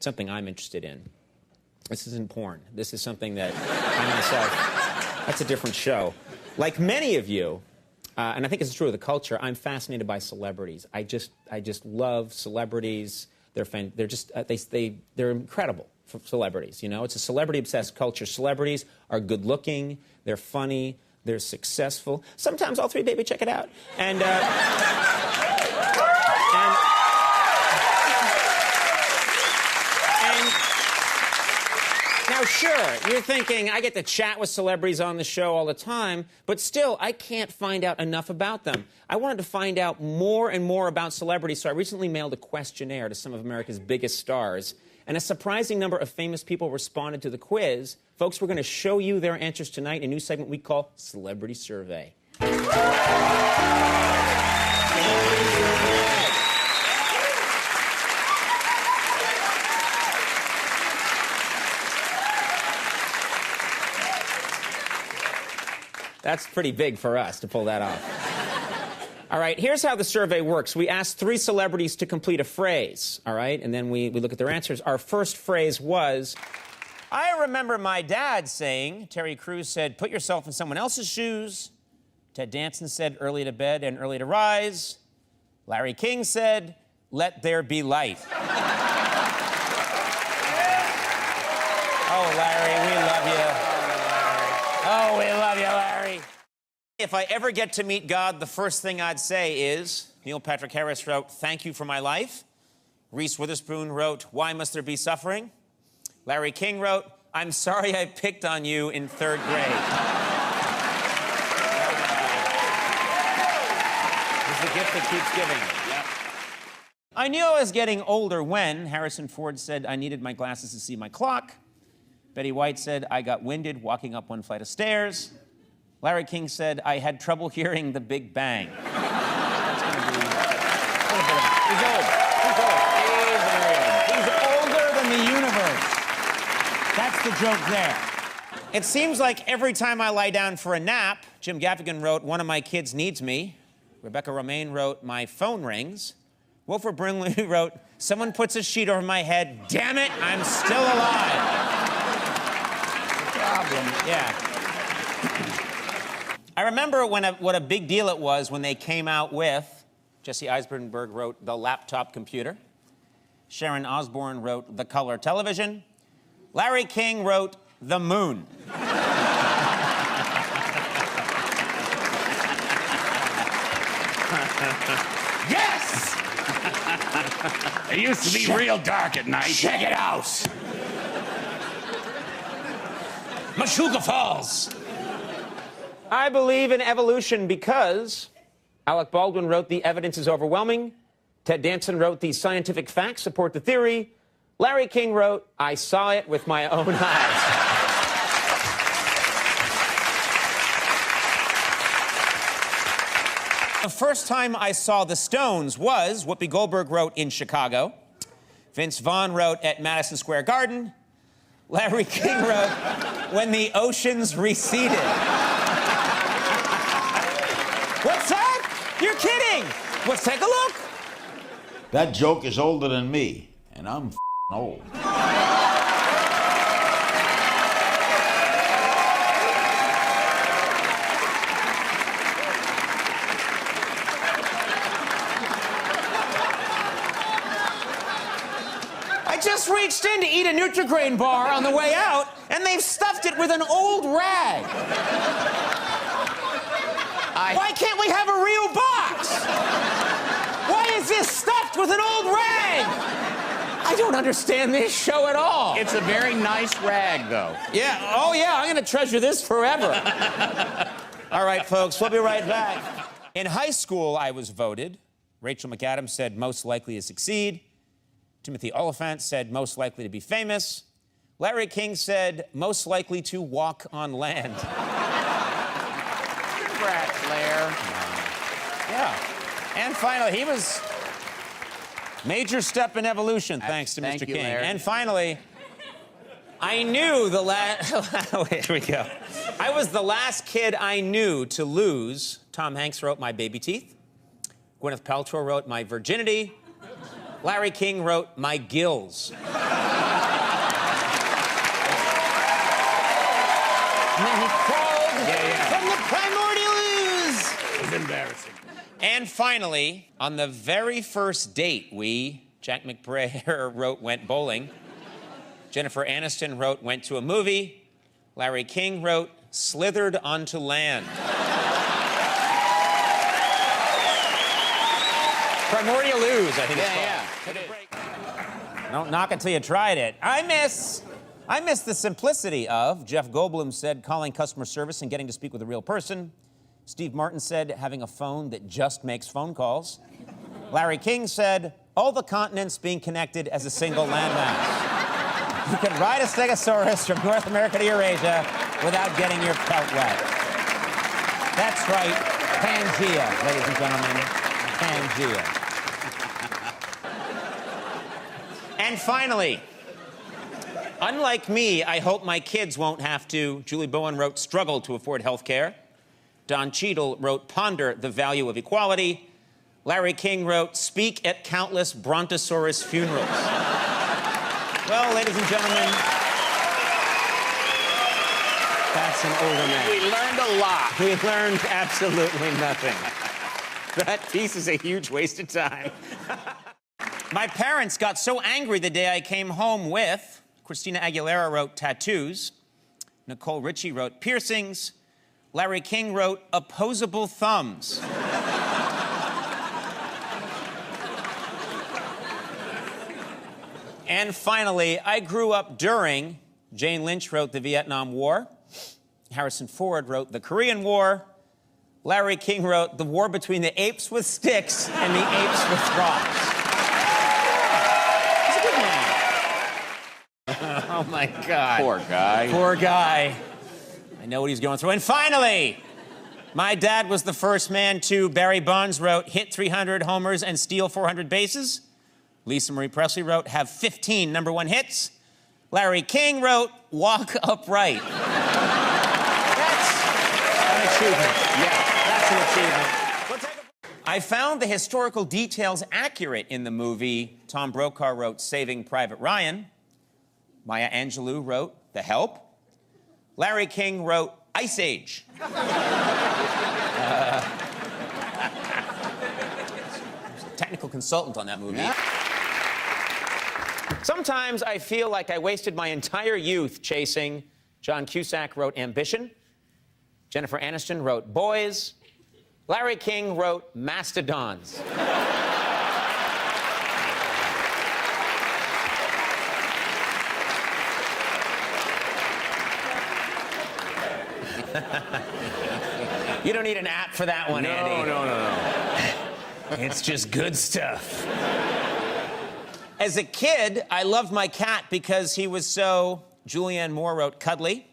something I'm interested in. This isn't porn. This is something that I myself, that's a different show. Like many of you, and I think it's true of the culture, I'm fascinated by celebrities. I just love celebrities. They're just, they're incredible for celebrities, you know? It's a celebrity-obsessed culture. Celebrities are good-looking, they're funny, they're successful. Sometimes all three, baby, check it out. And now, sure, you're thinking, I get to chat with celebrities on the show all the time, but still, I can't find out enough about them. I wanted to find out more and more about celebrities, so I recently mailed a questionnaire to some of America's biggest stars, and a surprising number of famous people responded to the quiz. Folks, we're going to show you their answers tonight in a new segment we call Celebrity Survey. That's pretty big for us to pull that off. All right, here's how the survey works. We ask 3 celebrities to complete a phrase, all right? And then we look at their answers. Our first phrase was, I remember my dad saying, Terry Crews said, put yourself in someone else's shoes. Ted Danson said, early to bed and early to rise. Larry King said, let there be light. Oh, Larry, we love you. Oh, we love you, Larry. If I ever get to meet God, the first thing I'd say is, Neil Patrick Harris wrote, thank you for my life. Reese Witherspoon wrote, why must there be suffering? Larry King wrote, I'm sorry I picked on you in 3rd grade. It's the gift that keeps giving. Yep. I knew I was getting older when Harrison Ford said I needed my glasses to see my clock. Betty White said, I got winded walking up one flight of stairs. Larry King said, I had trouble hearing the Big Bang. That's going to be a little bit of... He's old. He's older than the universe. That's the joke there. It seems like every time I lie down for a nap, Jim Gaffigan wrote, one of my kids needs me. Rebecca Romaine wrote, my phone rings. Wilford Brimley wrote, someone puts a sheet over my head. Damn it, I'm still alive. Yeah. I remember what a big deal it was when they came out with, Jesse Eisenberg wrote, the laptop computer. Sharon Osbourne wrote, the color television. Larry King wrote, the moon. Yes! It used to be real dark at night. Check it out. Meshuggah Falls. I believe in evolution because Alec Baldwin wrote the evidence is overwhelming. Ted Danson wrote the scientific facts support the theory. Larry King wrote, I saw it with my own eyes. The first time I saw the Stones was, Whoopi Goldberg wrote, in Chicago. Vince Vaughn wrote, at Madison Square Garden. Larry King wrote, when the oceans receded. What's that? You're kidding. Let's take a look. That joke is older than me, and I'm old. I just reached in to eat a Nutri-Grain bar on the way out, and they've stuffed it with an old rag. Why can't we have a real box? Why is this stuffed with an old rag? I don't understand this show at all. It's a very nice rag, though. Yeah, oh yeah, I'm gonna treasure this forever. All right, folks, we'll be right back. In high school, I was voted. Rachel McAdams said most likely to succeed. Timothy Oliphant said most likely to be famous. Larry King said most likely to walk on land. Congrats, Lair. Yeah. And finally, he was major step in evolution, thanks to Mr. King. Lair. And finally, I knew the last... Here we go. I was the last kid I knew to lose. Tom Hanks wrote my baby teeth. Gwyneth Paltrow wrote my virginity. Larry King wrote my gills. And then he crawled from the primordial ooze. It was embarrassing. And finally, on the very first date, Jack McBrayer wrote, went bowling. Jennifer Aniston wrote, went to a movie. Larry King wrote, slithered onto land. Primordial ooze, I think it's called. Take a break. Don't knock it till you tried it. I miss the simplicity of, Jeff Goldblum said, calling customer service and getting to speak with a real person. Steve Martin said, having a phone that just makes phone calls. Larry King said, all the continents being connected as a single landmass. You can ride a stegosaurus from North America to Eurasia without getting your pelt wet. That's right, Pangea, ladies and gentlemen, Pangea. And finally, unlike me, I hope my kids won't have to. Julie Bowen wrote, struggle to afford health care. Don Cheadle wrote, ponder the value of equality. Larry King wrote, speak at countless brontosaurus funerals. Well, ladies and gentlemen, that's an older man. We learned a lot. We learned absolutely nothing. That piece is a huge waste of time. My parents got so angry the day I came home with, Christina Aguilera wrote, tattoos. Nicole Richie wrote, piercings. Larry King wrote, opposable thumbs. And finally, I grew up during, Jane Lynch wrote, the Vietnam War. Harrison Ford wrote, the Korean War. Larry King wrote, the war between the apes with sticks and the apes with rocks. He's a good man. Oh, my God. Poor guy. Poor guy. I know what he's going through. And finally, my dad was the first man to, Barry Bonds wrote, hit 300 homers and steal 400 bases. Lisa Marie Presley wrote, have 15 #1 hits. Larry King wrote, walk upright. That's an achievement. Yeah, that's an achievement. I found the historical details accurate in the movie. Tom Brokaw wrote, Saving Private Ryan. Maya Angelou wrote, The Help. Larry King wrote, Ice Age. Technical consultant on that movie. Yeah. Sometimes I feel like I wasted my entire youth chasing. John Cusack wrote Ambition. Jennifer Aniston wrote Boys. Larry King wrote Mastodons. You don't need an app for that one, Andy. No. It's just good stuff. As a kid, I loved my cat because he was so... Julianne Moore wrote cuddly.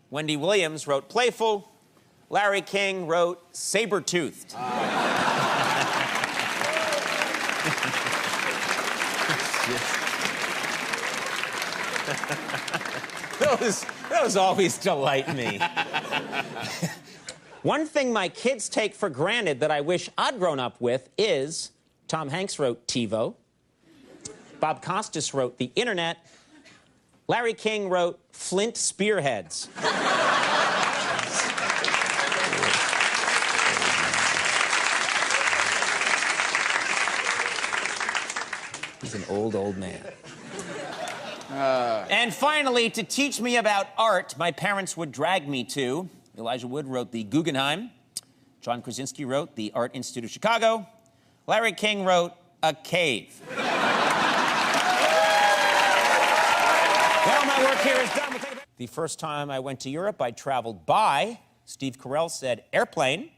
Wendy Williams wrote playful. Larry King wrote saber-toothed. Those always delight me. One thing my kids take for granted that I wish I'd grown up with is Tom Hanks wrote TiVo. Bob Costas wrote the internet. Larry King wrote Flint Spearheads. He's an old man. And finally, to teach me about art, my parents would drag me to. Elijah Wood wrote the Guggenheim. John Krasinski wrote the Art Institute of Chicago. Larry King wrote a cave. Well, my work here is done. The first time I went to Europe, I traveled by. Steve Carell said airplane.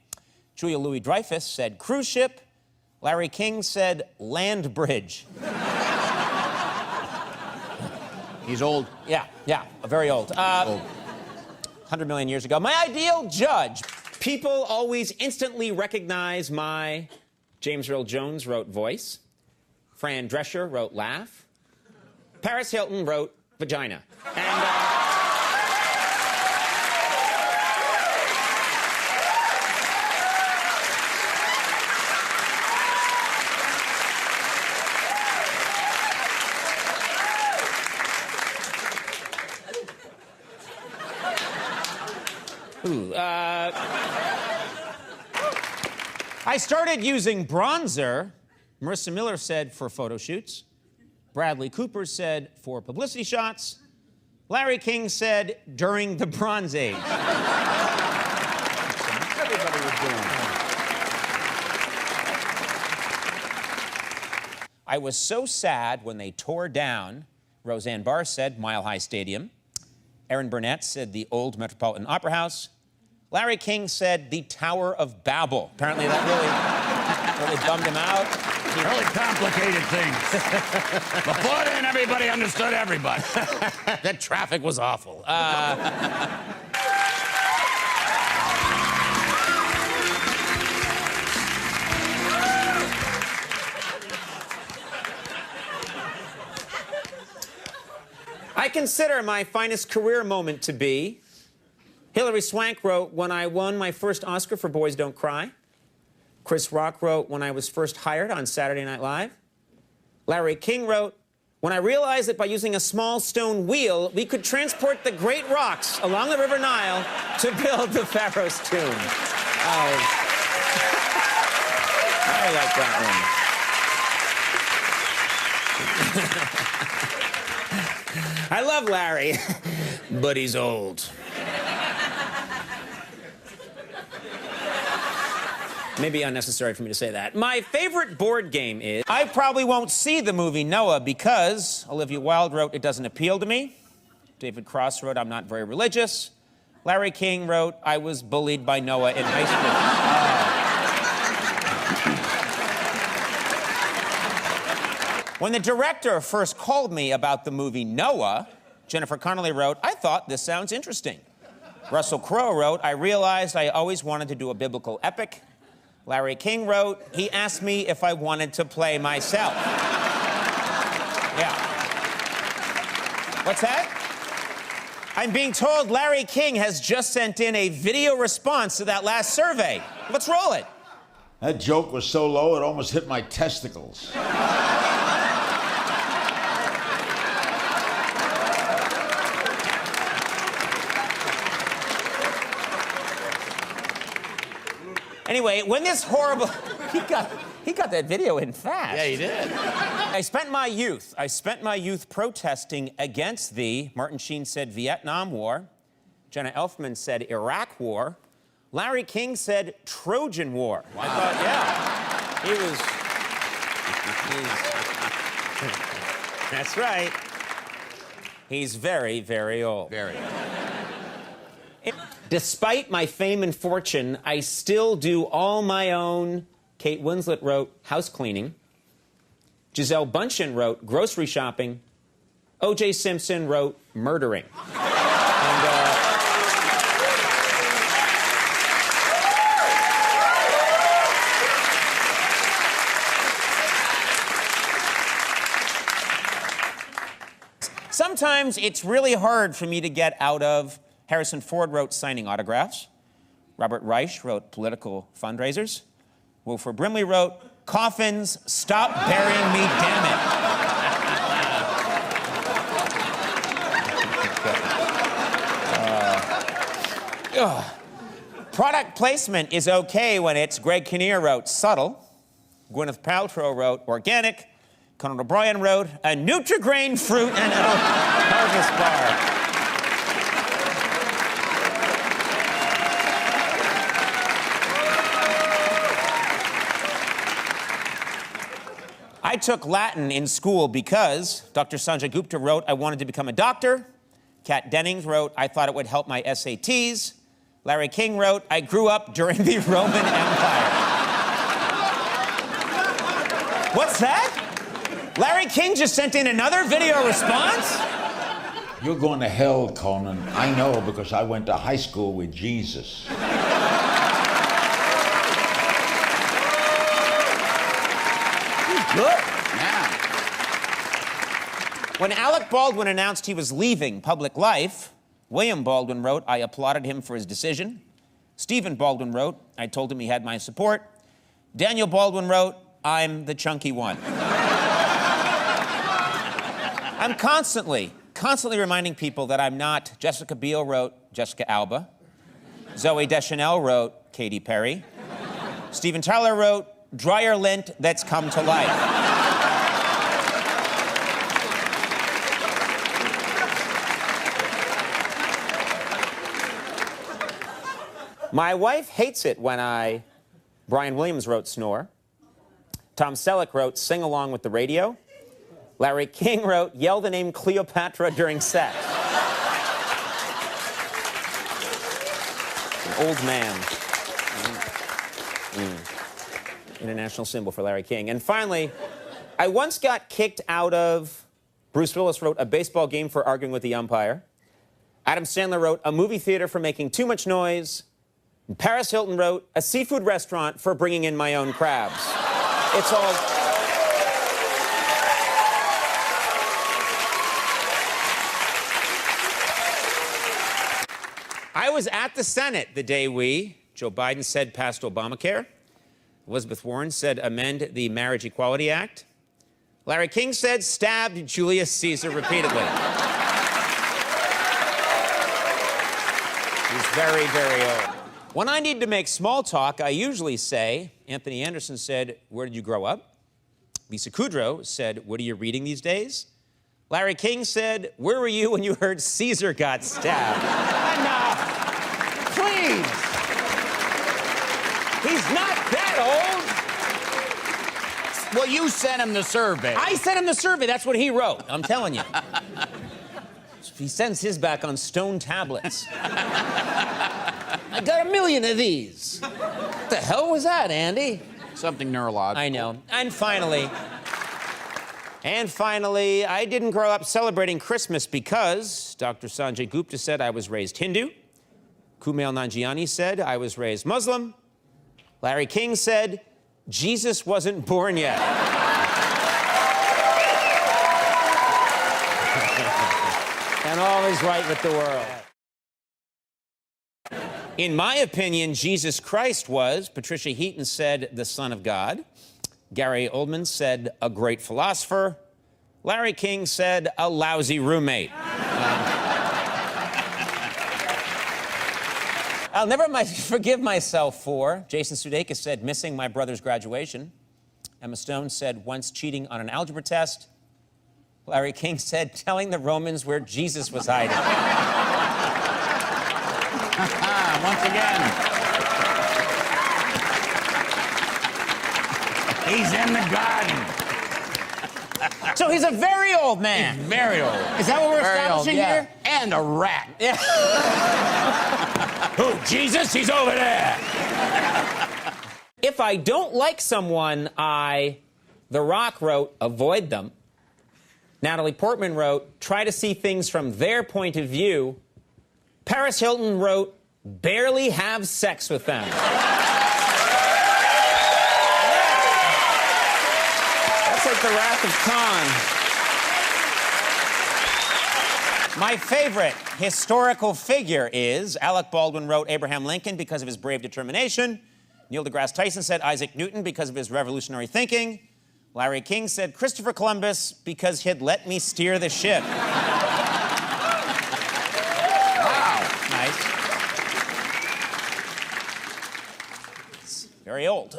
Julia Louis-Dreyfus said cruise ship. Larry King said land bridge. He's old. Yeah, very old. 100 million years ago. My ideal judge. People always instantly recognize my... James Earl Jones wrote voice. Fran Drescher wrote laugh. Paris Hilton wrote vagina. And, I started using bronzer. Marissa Miller said for photo shoots. Bradley Cooper said for publicity shots. Larry King said during the Bronze Age. Everybody was doing. I was so sad when they tore down, Roseanne Barr said, Mile High Stadium. Aaron Burnett said the old Metropolitan Opera House. Larry King said the Tower of Babel. Apparently that really bummed him out. Really complicated things. Before then, everybody understood everybody. That traffic was awful. I consider my finest career moment to be, Hilary Swank wrote, when I won my first Oscar for Boys Don't Cry. Chris Rock wrote, when I was first hired on Saturday Night Live. Larry King wrote, when I realized that by using a small stone wheel, we could transport the great rocks along the River Nile to build the Pharaoh's tomb. I like that one. I love Larry, but he's old. Maybe unnecessary for me to say that. My favorite board game is... I probably won't see the movie Noah because Olivia Wilde wrote, it doesn't appeal to me. David Cross wrote, I'm not very religious. Larry King wrote, I was bullied by Noah in high school. When the director first called me about the movie Noah, Jennifer Connelly wrote, I thought this sounds interesting. Russell Crowe wrote, I realized I always wanted to do a biblical epic. Larry King wrote, he asked me if I wanted to play myself. Yeah. What's that? I'm being told Larry King has just sent in a video response to that last survey. Let's roll it. That joke was so low it almost hit my testicles. Anyway, when this horrible... He got that video in fast. Yeah, he did. I spent my youth protesting against the, Martin Sheen said, Vietnam War. Jenna Elfman said Iraq War. Larry King said Trojan War. Wow. I thought, yeah, that's right. He's very, very old. Very. Despite my fame and fortune, I still do all my own. Kate Winslet wrote house cleaning. Gisele Bundchen wrote grocery shopping. O.J. Simpson wrote murdering. Sometimes it's really hard for me to get out of. Harrison Ford wrote signing autographs. Robert Reich wrote political fundraisers. Wilford Brimley wrote, coffins, stop burying me, damn it. Product placement is okay when it's Greg Kinnear wrote subtle. Gwyneth Paltrow wrote organic. Conan O'Brien wrote a Nutri-Grain fruit and harvest bar. I took Latin in school because Dr. Sanjay Gupta wrote, I wanted to become a doctor. Kat Dennings wrote, I thought it would help my SATs. Larry King wrote, I grew up during the Roman Empire. What's that? Larry King just sent in another video response? You're going to hell, Conan. I know because I went to high school with Jesus. Good. Yeah. When Alec Baldwin announced he was leaving public life, William Baldwin wrote, I applauded him for his decision. Stephen Baldwin wrote, I told him he had my support. Daniel Baldwin wrote, I'm the chunky one. I'm constantly reminding people that I'm not. Jessica Biel wrote, Jessica Alba. Zoe Deschanel wrote Katy Perry. Steven Tyler wrote dryer lint that's come to life. My wife hates it when Brian Williams wrote Snore. Tom Selleck wrote Sing Along with the Radio. Larry King wrote Yell the name Cleopatra during sex. An old man. International symbol for Larry King. And finally, I once got kicked out of, Bruce Willis wrote, a baseball game for arguing with the umpire. Adam Sandler wrote a movie theater for making too much noise. And Paris Hilton wrote a seafood restaurant for bringing in my own crabs. It's all... I was at the Senate the day Joe Biden said passed Obamacare. Elizabeth Warren said amend the Marriage Equality Act. Larry King said stabbed Julius Caesar repeatedly. He's very, very old. When I need to make small talk, I usually say, Anthony Anderson said, where did you grow up? Lisa Kudrow said, what are you reading these days? Larry King said, where were you when you heard Caesar got stabbed? Enough! Please! He's not that old! Well, you sent him the survey. I sent him the survey. That's what he wrote. I'm telling you. He sends his back on stone tablets. I got 1 million of these. What the hell was that, Andy? Something neurological. I know. And finally, I didn't grow up celebrating Christmas because Dr. Sanjay Gupta said I was raised Hindu. Kumail Nanjiani said I was raised Muslim. Larry King said Jesus wasn't born yet. And all is right with the world. In my opinion, Jesus Christ was, Patricia Heaton said, the Son of God. Gary Oldman said, a great philosopher. Larry King said, a lousy roommate. I'll never forgive myself for, Jason Sudeikis said, missing my brother's graduation. Emma Stone said, once cheating on an algebra test. Larry King said, telling the Romans where Jesus was hiding. Once again. He's in the garden. So he's a very old man. He's very old. Is that what we're Very old, establishing yeah. here? And a rat. Yeah. Who, Jesus? He's over there. If I don't like someone, The Rock wrote, avoid them. Natalie Portman wrote, try to see things from their point of view. Paris Hilton wrote, barely have sex with them. That's like the Wrath of Khan. My favorite historical figure is Alec Baldwin wrote Abraham Lincoln because of his brave determination. Neil deGrasse Tyson said Isaac Newton because of his revolutionary thinking. Larry King said Christopher Columbus because he'd let me steer the ship. Wow. Nice. It's very old.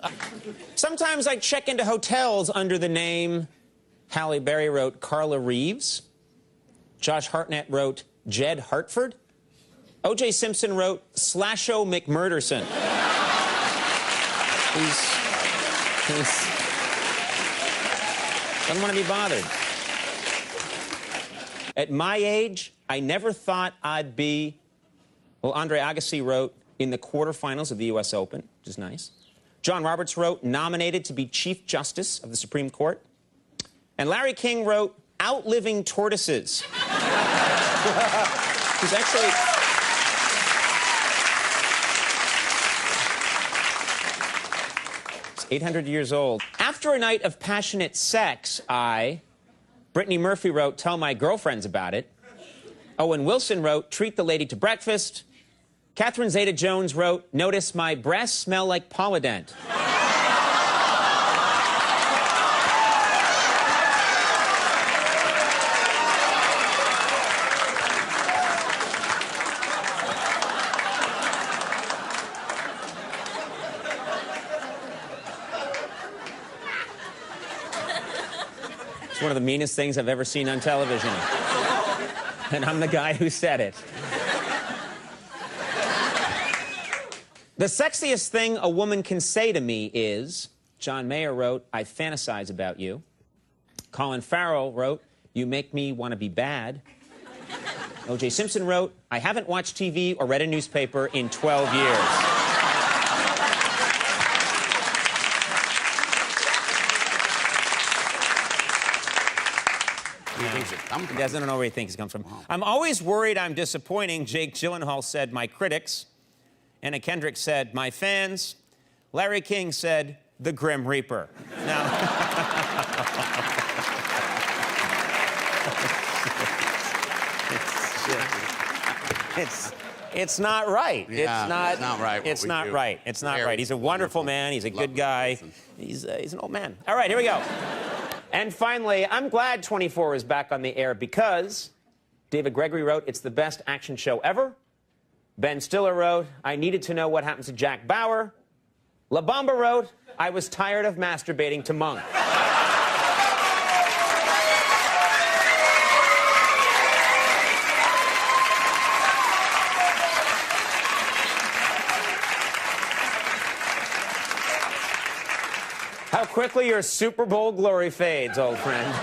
Sometimes I check into hotels under the name Halle Berry wrote Carla Reeves. Josh Hartnett wrote Jed Hartford. O.J. Simpson wrote Slasho McMurderson. He's doesn't want to be bothered. At my age, I never thought I'd be, well, Andre Agassi wrote in the quarterfinals of the U.S. Open, which is nice. John Roberts wrote nominated to be Chief Justice of the Supreme Court. And Larry King wrote outliving tortoises. He's actually... 800 years old. After a night of passionate sex, Brittany Murphy wrote, tell my girlfriends about it. Owen Wilson wrote, treat the lady to breakfast. Catherine Zeta-Jones wrote, notice my breasts smell like Polident. one of the meanest things I've ever seen on television. And I'm the guy who said it. The sexiest thing a woman can say to me is, John Mayer wrote, I fantasize about you. Colin Farrell wrote, you make me want to be bad. O.J. Simpson wrote, I haven't watched TV or read a newspaper in 12 years. He doesn't know where he thinks it comes from. Wow. I'm always worried I'm disappointing. Jake Gyllenhaal said, my critics. Anna Kendrick said, my fans. Larry King said, the Grim Reaper. Now... It's not right. Yeah, it's not right. It's not right. It's not right. He's a wonderful man. He's a good guy. He's an old man. All right, here we go. And finally, I'm glad 24 is back on the air because David Gregory wrote, it's the best action show ever. Ben Stiller wrote, I needed to know what happens to Jack Bauer. La Bamba wrote, I was tired of masturbating to Monk. How quickly your Super Bowl glory fades, old friend.